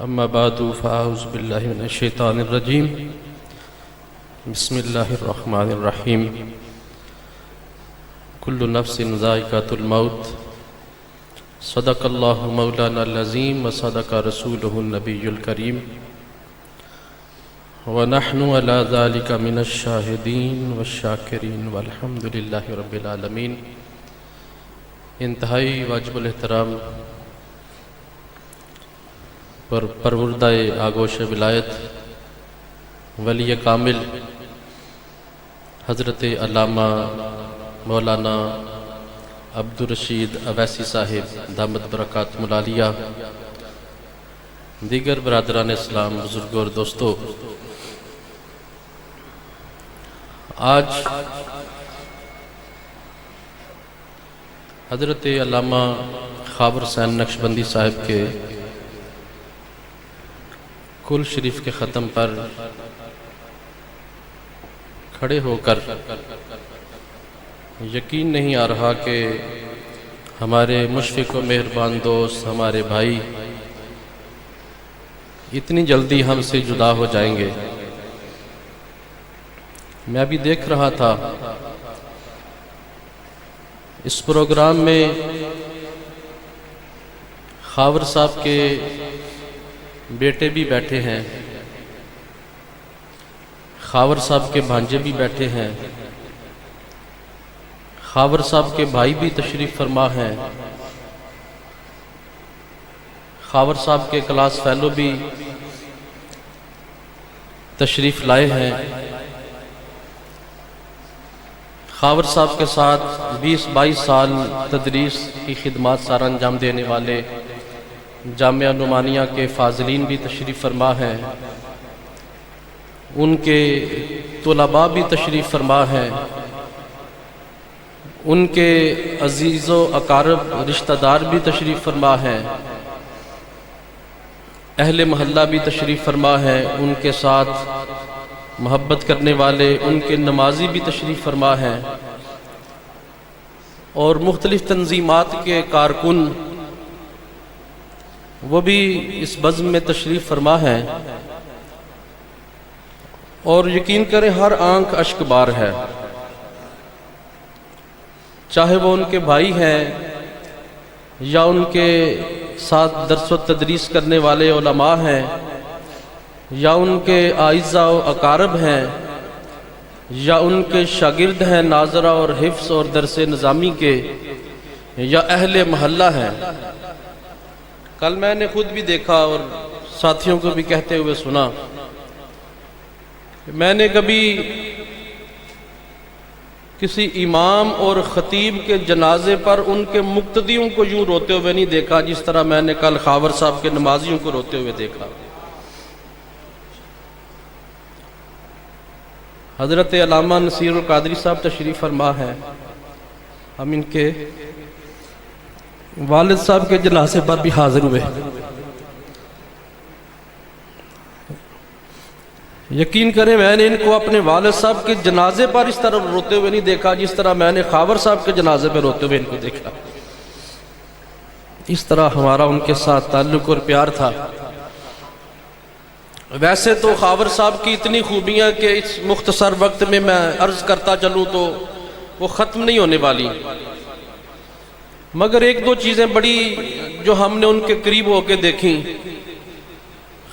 اما بعد فاعوذ باللہ من الشیطان الرجیم بسم اللہ الرحمن الرحیم کل نفس ذائقۃ الموت صدق اللہ مولانا العظیم وصدق رسولہ النبی الکریم ونحن علی ذلک من الشاہدین والشاکرین والحمد للہ رب العالمین۔ انتہائی واجب الاحترام پروردہ آگوش ولایت ولی کامل حضرت علامہ مولانا عبدالرشید اویسی صاحب دامت برکاتہم العالیہ، دیگر برادران اسلام، بزرگوں اور دوستوں، آج حضرت علامہ خاور حسین نقشبندی صاحب کے کل شریف کے ختم پر کھڑے ہو کر یقین نہیں آ رہا کہ ہمارے مشفق و مہربان دوست، ہمارے بھائی اتنی جلدی ہم سے جدا ہو جائیں گے۔ میں ابھی دیکھ رہا تھا اس پروگرام میں خاور صاحب کے بیٹے بھی بیٹھے ہیں، خاور صاحب کے بھانجے بھی بیٹھے ہیں، خاور صاحب کے بھائی بھی تشریف فرما ہیں، خاور صاحب کے کلاس فیلو بھی تشریف لائے ہیں، خاور صاحب کے ساتھ 20-22 سال تدریس کی خدمات سر انجام دینے والے جامعہ نعمانیہ کے فاضلین بھی تشریف فرما ہیں، ان کے طلباء بھی تشریف فرما ہیں، ان کے عزیز و اقارب رشتہ دار بھی تشریف فرما ہیں، اہل محلہ بھی تشریف فرما ہیں، ان کے ساتھ محبت کرنے والے، ان کے نمازی بھی تشریف فرما ہیں، اور مختلف تنظیمات کے کارکن وہ بھی اس بزم میں تشریف فرما ہیں، اور یقین کریں ہر آنکھ اشک بار ہے، چاہے وہ ان کے بھائی ہیں یا ان کے ساتھ درس و تدریس کرنے والے علماء ہیں یا ان کے اعزاء و اقارب ہیں یا ان کے شاگرد ہیں ناظرہ اور حفظ اور درس نظامی کے یا اہل محلہ ہیں۔ کل میں نے خود بھی دیکھا اور ساتھیوں کو بھی کہتے ہوئے سنا، میں نے کبھی کسی امام اور خطیب کے جنازے پر ان کے مقتدیوں کو یوں روتے ہوئے نہیں دیکھا جس طرح میں نے کل خاور صاحب کے نمازیوں کو روتے ہوئے دیکھا۔ حضرت علامہ نصیر القادری صاحب تشریف فرما ہے، ہم ان کے والد صاحب کے جنازے پر بھی حاضر ہوئے۔ یقین کریں میں نے ان کو اپنے والد صاحب کے جنازے پر اس طرح روتے ہوئے نہیں دیکھا جس طرح میں نے خاور صاحب کے جنازے پر روتے ہوئے ان کو دیکھا۔ اس طرح ہمارا ان کے ساتھ تعلق اور پیار تھا۔ ویسے تو خاور صاحب کی اتنی خوبیاں کہ اس مختصر وقت میں عرض کرتا چلوں تو وہ ختم نہیں ہونے والی، مگر ایک دو چیزیں بڑی جو ہم نے ان کے قریب ہو کے دیکھیں۔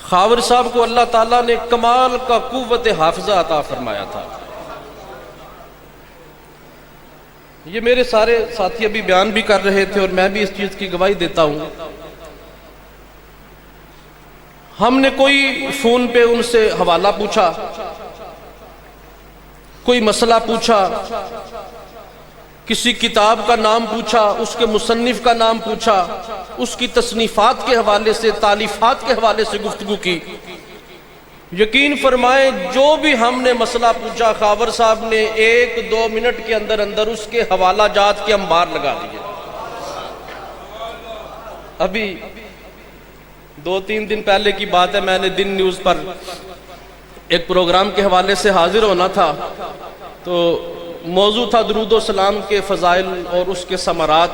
خاور صاحب کو اللہ تعالیٰ نے کمال کا قوت حافظہ عطا فرمایا تھا۔ یہ میرے سارے ساتھی ابھی بیان بھی کر رہے تھے اور میں بھی اس چیز کی گواہی دیتا ہوں۔ ہم نے کوئی فون پہ ان سے حوالہ پوچھا، کوئی مسئلہ پوچھا، کسی کتاب کا نام پوچھا، اس کے مصنف کا نام پوچھا، اس کی تصنیفات کے حوالے سے، تالیفات کے حوالے سے گفتگو کی۔ یقین فرمائیں جو بھی ہم نے مسئلہ پوچھا خاور صاحب نے 1-2 منٹ کے اندر اندر اس کے حوالہ جات کے انبار لگا دیے۔ ابھی 2-3 دن پہلے کی بات ہے، میں نے دن نیوز پر ایک پروگرام کے حوالے سے حاضر ہونا تھا، تو موضوع تھا درود و سلام کے فضائل اور اس کے ثمرات۔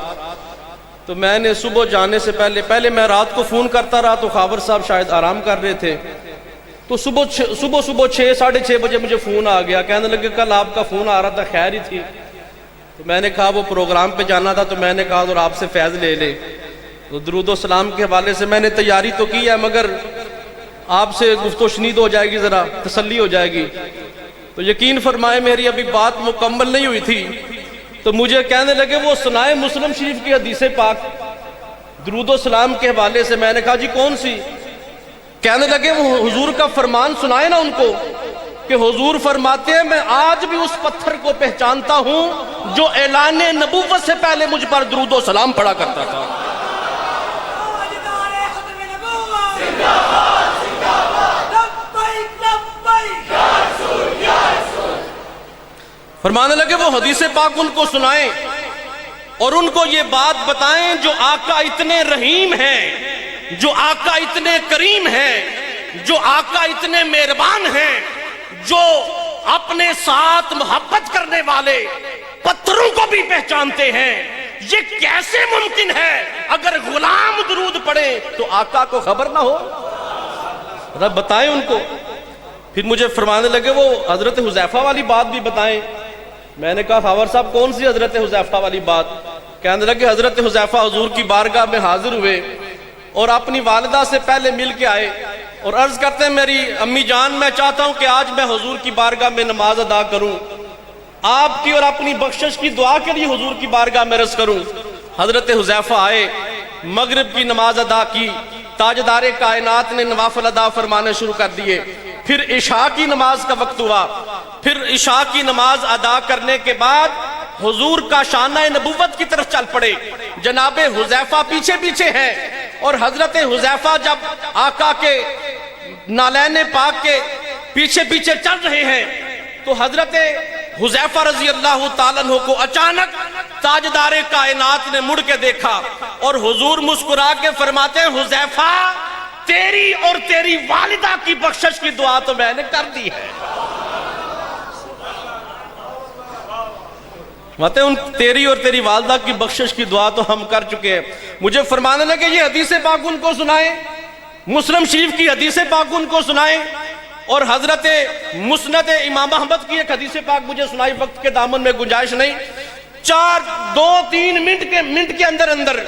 تو میں نے صبح جانے سے پہلے میں رات کو فون کرتا رہا، تو خاور صاحب شاید آرام کر رہے تھے، تو صبح 6 ساڑھے 6 بجے مجھے فون آ گیا، کہنے لگے کل آپ کا فون آ رہا تھا، خیر ہی تھی؟ تو میں نے کہا وہ پروگرام پہ جانا تھا، تو میں نے کہا اور آپ سے فیض لے لیں۔ تو درود و سلام کے حوالے سے میں نے تیاری تو کی ہے، مگر آپ سے گفت و شنید ہو جائے گی، ذرا تسلی ہو جائے گی۔ تو یقین فرمائے میری ابھی بات مکمل نہیں ہوئی تھی، تو مجھے کہنے لگے وہ سنائے مسلم شریف کی حدیث پاک درود و سلام کے حوالے سے۔ میں نے کہا جی کون سی؟ کہنے لگے وہ حضور کا فرمان سنائے نا ان کو، کہ حضور فرماتے ہیں میں آج بھی اس پتھر کو پہچانتا ہوں جو اعلان نبوت سے پہلے مجھ پر درود و سلام پڑھا کرتا تھا۔ فرمانے لگے وہ حدیث پاک ان کو سنائیں اور ان کو یہ بات بتائیں جو آقا اتنے رحیم ہیں، جو آقا اتنے کریم ہیں، جو آقا اتنے مہربان ہیں، جو اپنے ساتھ محبت کرنے والے پتھروں کو بھی پہچانتے ہیں۔ یہ کیسے ممکن ہے اگر غلام درود پڑھے تو آقا کو خبر نہ ہو؟ رب بتائیں ان کو۔ پھر مجھے فرمانے لگے وہ حضرت حذیفہ والی بات بھی بتائیں۔ میں نے کہا خاور صاحب کون سی حضرت حذیفہ والی بات؟ کہنے لگے حضرت حذیفہ حضور کی بارگاہ میں حاضر ہوئے اور اپنی والدہ سے پہلے مل کے آئے اور عرض کرتے ہیں میری امی جان میں چاہتا ہوں کہ آج میں حضور کی بارگاہ میں نماز ادا کروں، آپ کی اور اپنی بخشش کی دعا کے لیے حضور کی بارگاہ میں عرض کروں۔ حضرت حذیفہ آئے، مغرب کی نماز ادا کی، تاجدار کائنات نے نوافل ادا فرمانے شروع کر دیے، پھر عشاء کی نماز کا وقت ہوا، پھر عشاء کی نماز ادا کرنے کے بعد حضور کا شانہ نبوت کی طرف چل پڑے۔ جناب حذیفہ پیچھے پیچھے ہیں اور حضرت حذیفہ جب آقا کے نالین پاک کے پیچھے پیچھے چل رہے ہیں تو حضرت حذیفہ رضی اللہ تعالیٰ عنہ کو اچانک تاجدار کائنات نے مڑ کے دیکھا اور حضور مسکرا کے فرماتے ہیں حذیفہ تیری اور تیری والدہ کی بخشش کی دعا تو میں نے کر دی ہے۔ تیری اور تیری والدہ کی بخشش کی دعا تو ہم کر چکے ہیں۔ مجھے فرمانے لگے یہ حدیث پاک ان کو سنائیں، مسلم شریف کی حدیث پاک ان کو سنائیں، اور حضرت مسند امام احمد کی ایک حدیث پاک مجھے سنائی، وقت کے دامن میں گنجائش نہیں، 2-3 منٹ کے اندر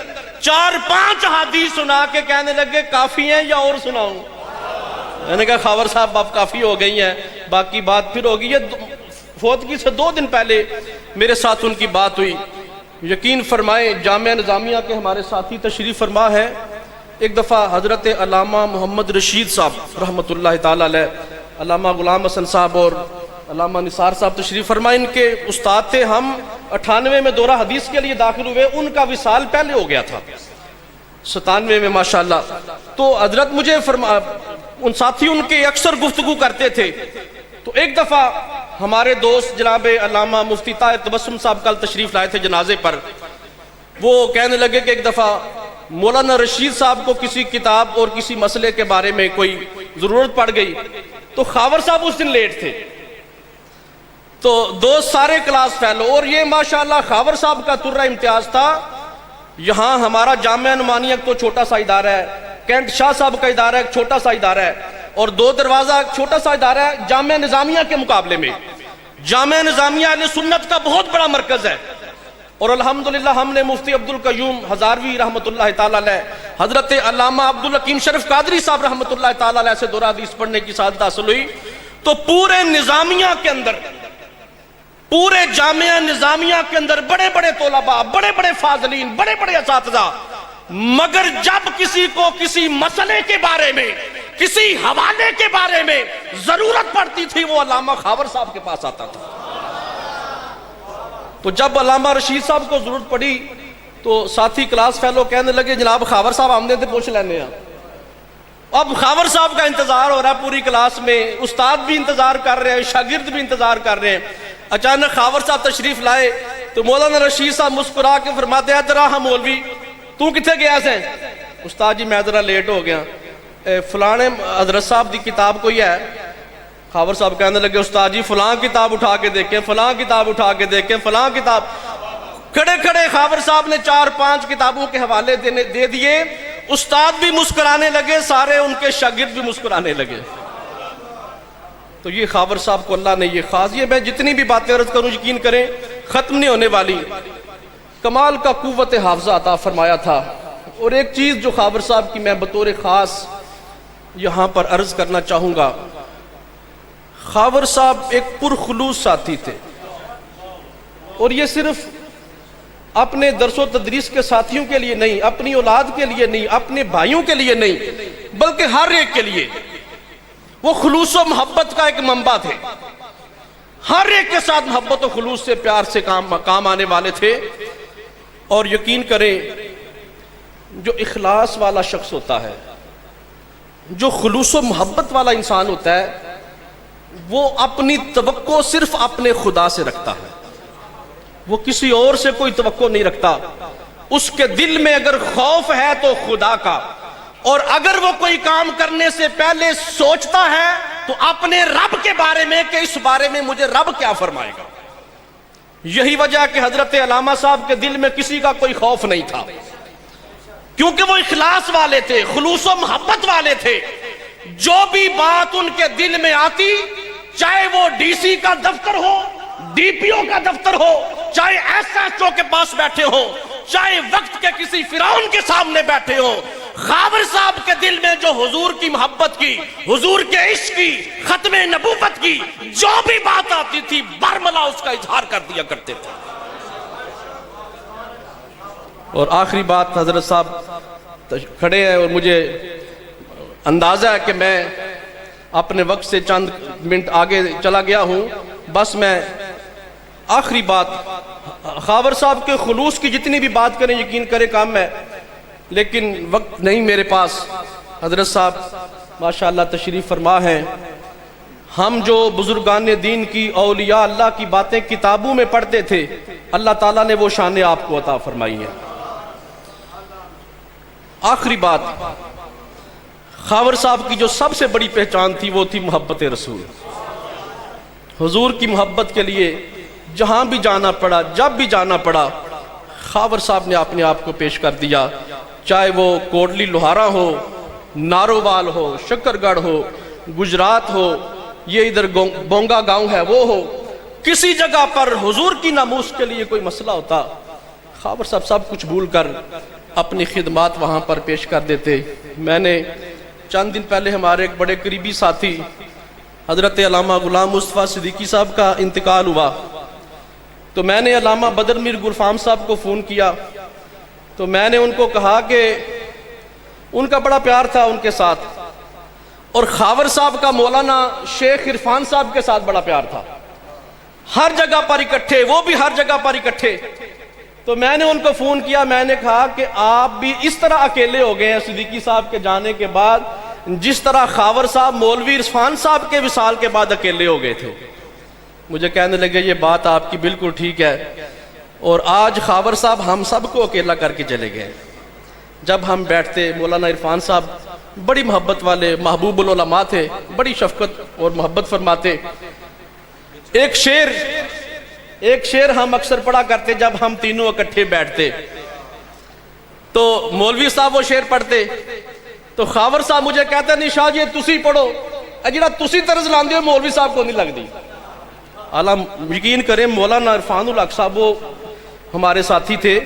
4-5 حدیث سنا کے کہنے لگے کافی ہیں یا اور سناؤں؟ میں نے کہا خاور صاحب آپ کافی ہو گئی ہیں، باقی بات پھر ہوگی۔ یہ فوتگی سے 2 دن پہلے میرے ساتھ ان کی بات ہوئی۔ یقین فرمائیں جامعہ نظامیہ کے ہمارے ساتھی تشریف فرما ہے، ایک دفعہ حضرت علامہ محمد رشید صاحب رحمۃ اللہ تعالیٰ علیہ، علامہ غلام حسن صاحب اور علامہ نثار صاحب تشریف فرما، ان کے استاد تھے۔ ہم 98 میں دورہ حدیث کے لیے داخل ہوئے، ان کا وصال پہلے ہو گیا تھا 97 میں ماشاءاللہ۔ تو حضرت مجھے ان ساتھی ان کے اکثر گفتگو کرتے تھے، تو ایک دفعہ ہمارے دوست جناب علامہ مفتی طاہر تبسم صاحب کل تشریف لائے تھے جنازے پر، وہ کہنے لگے کہ ایک دفعہ مولانا رشید صاحب کو کسی کتاب اور کسی مسئلے کے بارے میں کوئی ضرورت پڑ گئی، تو خاور صاحب اس دن لیٹ تھے، تو دوست سارے کلاس فیلو، اور یہ ماشاءاللہ خاور صاحب کا ترہ امتیاز تھا۔ یہاں ہمارا جامعہ نعمانیہ تو چھوٹا سا ادارہ ہے، کینٹ شاہ صاحب کا ادارہ ایک چھوٹا سا ادارہ ہے، اور 2 دروازہ ایک چھوٹا سا ادارہ ہے۔ جامعہ نظامیہ کے مقابلے میں جامعہ نظامیہ اہل سنت کا بہت بڑا مرکز ہے، اور الحمدللہ ہم نے مفتی عبدالقیوم ہزاروی رحمۃ اللہ تعالیٰ علیہ، حضرت علامہ عبدالحکیم شریف قادری صاحب رحمۃ اللہ تعالیٰ علیہ سے دورہ حدیث پڑھنے کی سعادت حاصل ہوئی۔ تو پورے نظامیہ کے اندر، پورے جامعہ نظامیہ کے اندر بڑے بڑے طلباء، بڑے بڑے فاضلین، بڑے بڑے اساتذہ، مگر جب کسی کو کسی مسئلے کے بارے میں، کسی حوالے کے بارے میں ضرورت پڑتی تھی وہ علامہ خاور صاحب کے پاس آتا تھا۔ تو جب علامہ رشید صاحب کو ضرورت پڑی تو ساتھی کلاس فیلو کہنے لگے جناب خاور صاحب آمدے تھے پوچھ لینے ہیں۔ اب خاور صاحب کا انتظار ہو رہا ہے پوری کلاس میں، استاد بھی انتظار کر رہے ہیں، شاگرد بھی انتظار کر رہے ہیں۔ اچانک خاور صاحب تشریف لائے تو مولانا رشید صاحب مسکرا کے فرماتے ہیں ذرا ہم مولوی تو کتنے گیا سے؟ استاد جی میں ذرا لیٹ ہو گیا، فلانے حضرت صاحب دی کتاب کوئی ہے؟ خاور صاحب کہنے لگے استاد جی فلاں کتاب اٹھا کے دیکھیں، فلاں کتاب اٹھا کے دیکھیں، فلاں کتاب۔ کھڑے کھڑے خاور صاحب نے 4-5 کتابوں کے حوالے دے دیے، استاد بھی مسکرانے لگے، سارے ان کے شاگرد بھی مسکرانے لگے۔ تو یہ خاور صاحب کو اللہ نے یہ خاص، یہ میں جتنی بھی باتیں عرض کروں یقین کریں ختم نہیں ہونے والی، کمال کا قوت حافظہ عطا فرمایا تھا۔ اور ایک چیز جو خاور صاحب کی میں بطور خاص یہاں پر عرض کرنا چاہوں گا، خاور صاحب ایک پرخلوص ساتھی تھے، اور یہ صرف اپنے درس و تدریس کے ساتھیوں کے لیے نہیں، اپنی اولاد کے لیے نہیں، اپنے بھائیوں کے لیے نہیں، بلکہ ہر ایک کے لیے وہ خلوص و محبت کا ایک منبع تھے۔ ہر ایک کے ساتھ محبت و خلوص سے پیار سے کام آنے والے تھے۔ اور یقین کریں جو اخلاص والا شخص ہوتا ہے، جو خلوص و محبت والا انسان ہوتا ہے، وہ اپنی توقع صرف اپنے خدا سے رکھتا ہے، وہ کسی اور سے کوئی توقع نہیں رکھتا۔ اس کے دل میں اگر خوف ہے تو خدا کا، اور اگر وہ کوئی کام کرنے سے پہلے سوچتا ہے تو اپنے رب کے بارے میں کہ اس بارے میں مجھے رب کیا فرمائے گا۔ یہی وجہ کہ حضرت علامہ صاحب کے دل میں کسی کا کوئی خوف نہیں تھا، کیونکہ وہ اخلاص والے تھے، خلوص و محبت والے تھے۔ جو بھی بات ان کے دل میں آتی، چاہے وہ ڈی سی کا دفتر ہو، ڈی پی او کا دفتر ہو، چاہے ایس ایچ او کے پاس بیٹھے ہو، چاہے وقت کے کسی فرعون کے سامنے بیٹھے ہو، خاور صاحب کے دل میں جو حضور کی محبت کی، حضور کے عشق کی، ختم نبوت کی جو بھی بات آتی تھی، برملا اس کا اظہار کر دیا کرتے تھے۔ اور آخری بات، حضرت صاحب کھڑے ہیں اور مجھے اندازہ ہے کہ میں اپنے وقت سے چند منٹ آگے چلا گیا ہوں، بس میں آخری بات، خاور صاحب کے خلوص کی جتنی بھی بات کریں یقین کریں کام ہے، لیکن وقت نہیں میرے پاس۔ حضرت صاحب ماشاءاللہ تشریف فرما ہیں۔ ہم جو بزرگان دین کی، اولیاء اللہ کی باتیں کتابوں میں پڑھتے تھے، اللہ تعالیٰ نے وہ شانیں آپ کو عطا فرمائی ہیں۔ آخری بات، خاور صاحب کی جو سب سے بڑی پہچان تھی وہ تھی محبت رسول۔ حضور کی محبت کے لیے جہاں بھی جانا پڑا، جب بھی جانا پڑا، خاور صاحب نے اپنے آپ کو پیش کر دیا، چاہے وہ کوٹلی لوہارا ہو، نارووال ہو، شکر گڑھ ہو، گجرات ہو، یہ ادھر بونگا گاؤں ہے وہ ہو، کسی جگہ پر حضور کی ناموس کے لیے کوئی مسئلہ ہوتا، خاور صاحب سب کچھ بھول کر اپنی خدمات وہاں پر پیش کر دیتے۔ میں نے چند دن پہلے ہمارے ایک بڑے قریبی ساتھی حضرت علامہ غلام مصطفیٰ صدیقی صاحب کا انتقال ہوا، تو میں نے علامہ بدر میر گلفام صاحب کو فون کیا، تو میں نے ان کو کہا کہ ان کا بڑا پیار تھا ان کے ساتھ، اور خاور صاحب کا مولانا شیخ عرفان صاحب کے ساتھ بڑا پیار تھا، ہر جگہ پر اکٹھے، وہ بھی ہر جگہ پر اکٹھے۔ تو میں نے ان کو فون کیا، میں نے کہا کہ آپ بھی اس طرح اکیلے ہو گئے ہیں صدیقی صاحب کے جانے کے بعد، جس طرح خاور صاحب مولوی عرفان صاحب کے وصال کے بعد اکیلے ہو گئے تھے۔ مجھے کہنے لگے یہ بات آپ کی بالکل ٹھیک ہے، اور آج خاور صاحب ہم سب کو اکیلا کر کے چلے گئے۔ جب ہم بیٹھتے، مولانا عرفان صاحب بڑی محبت والے محبوب العلماء تھے، بڑی شفقت اور محبت فرماتے۔ ایک شعر ہم اکثر پڑھا کرتے جب ہم تینوں اکٹھے بیٹھتے، تو مولوی صاحب وہ شعر پڑھتے تو خاور صاحب مجھے کہتے نہیں شاہ جی تسی پڑھو، جڑا تسی طرز لاندے ہو مولوی صاحب کو نہیں لگ دی۔ یقین کریں مولانا عرفان الحق صاحب وہ ہمارے ساتھی تھے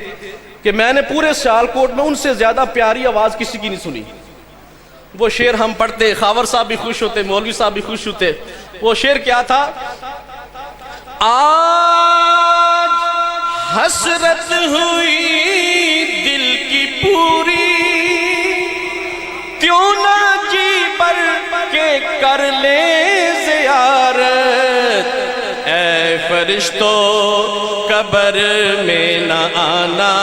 کہ میں نے پورے سیالکوٹ میں ان سے زیادہ پیاری آواز کسی کی نہیں سنی۔ وہ شعر ہم پڑھتے، خاور صاحب بھی خوش ہوتے، مولوی صاحب بھی خوش ہوتے۔ وہ شعر کیا تھا؟ آج حسرت ہوئی دل کی پوری، کیوں نہ جی بر کے کر لے زیارت، اے فرشتوں قبر میں نہ آنا،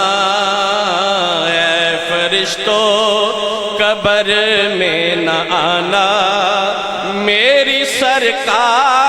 اے فرشتوں قبر میں نہ آنا، میری سرکار